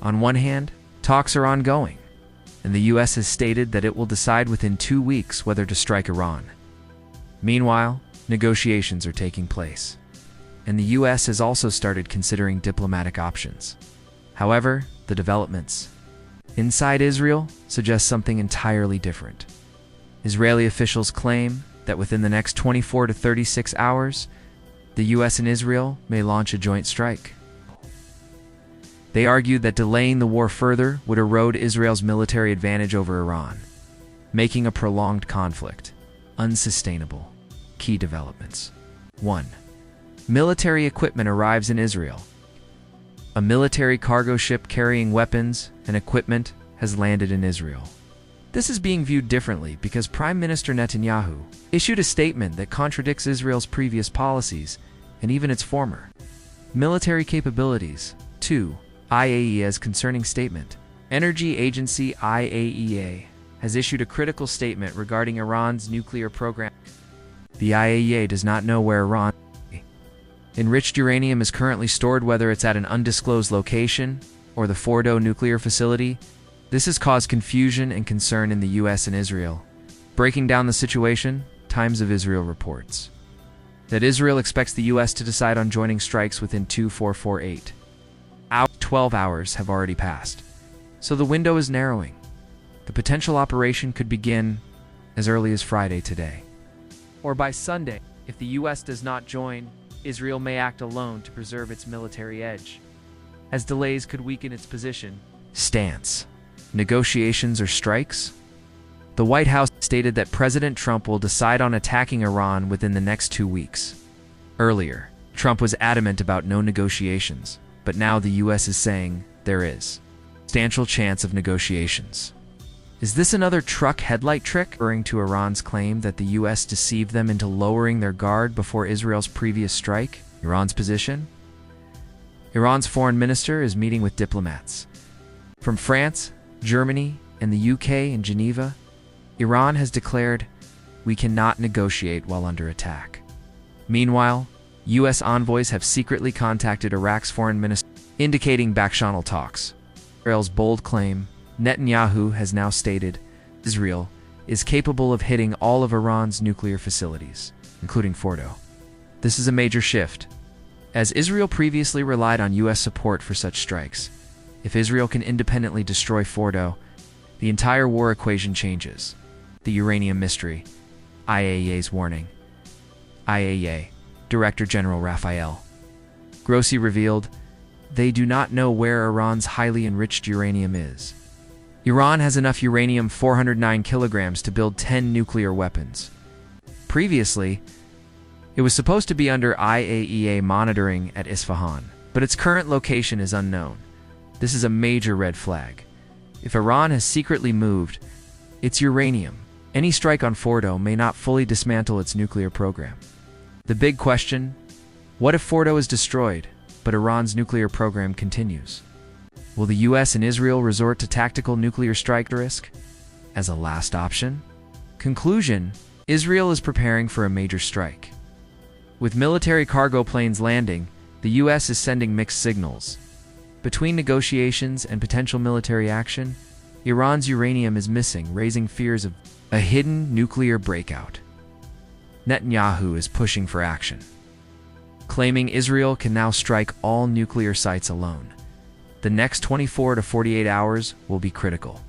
On one hand, talks are ongoing, and the U.S. has stated that it will decide within 2 weeks whether to strike Iran. Meanwhile, negotiations are taking place, and the U.S. has also started considering diplomatic options. However, the developments inside Israel suggest something entirely different. Israeli officials claim that within the next 24 to 36 hours, the U.S. and Israel may launch a joint strike. They argued that delaying the war further would erode Israel's military advantage over Iran, making a prolonged conflict unsustainable. Key developments. 1. Military equipment arrives in Israel. A military cargo ship carrying weapons and equipment has landed in Israel. This is being viewed differently because Prime Minister Netanyahu issued a statement that contradicts Israel's previous policies and even its former military capabilities. 2. IAEA's concerning statement. Energy agency IAEA has issued a critical statement regarding Iran's nuclear program. The IAEA does not know where Iran's enriched uranium is currently stored, whether it's at an undisclosed location or the Fordo nuclear facility. This has caused confusion and concern in the U.S. and Israel. Breaking down the situation, Times of Israel reports that Israel expects the U.S. to decide on joining strikes within 2448 hours. 12 hours have already passed, so the window is narrowing. The potential operation could begin as early as Friday today, or by Sunday. If the U.S. does not join, Israel may act alone to preserve its military edge, as delays could weaken its position. Stance. Negotiations or strikes? The White House stated that President Trump will decide on attacking Iran within the next 2 weeks. Earlier, Trump was adamant about no negotiations, but now the U.S. is saying there is substantial chance of negotiations. Is this another truck headlight trick, referring to Iran's claim that the U.S. deceived them into lowering their guard before Israel's previous strike? Iran's position? Iran's foreign minister is meeting with diplomats from France, Germany, and the UK in Geneva. Iran has declared, "We cannot negotiate while under attack." Meanwhile, U.S. envoys have secretly contacted Iraq's foreign minister, indicating back-channel talks. Israel's bold claim. Netanyahu has now stated Israel is capable of hitting all of Iran's nuclear facilities, including Fordo. This is a major shift, as Israel previously relied on U.S. support for such strikes. If Israel can independently destroy Fordo, the entire war equation changes. The uranium mystery. IAEA's warning. IAEA Director General Rafael Grossi revealed they do not know where Iran's highly enriched uranium is. Iran has enough uranium 409 kilograms to build 10 nuclear weapons. Previously, it was supposed to be under IAEA monitoring at Isfahan, but its current location is unknown. This is a major red flag. If Iran has secretly moved its uranium, any strike on Fordo may not fully dismantle its nuclear program. The big question: what if Fordo is destroyed, but Iran's nuclear program continues? Will the U.S. and Israel resort to tactical nuclear strike risk as a last option? Conclusion: Israel is preparing for a major strike. With military cargo planes landing, the U.S. is sending mixed signals. Between negotiations and potential military action, Iran's uranium is missing, raising fears of a hidden nuclear breakout. Netanyahu is pushing for action, claiming Israel can now strike all nuclear sites alone. The next 24 to 48 hours will be critical.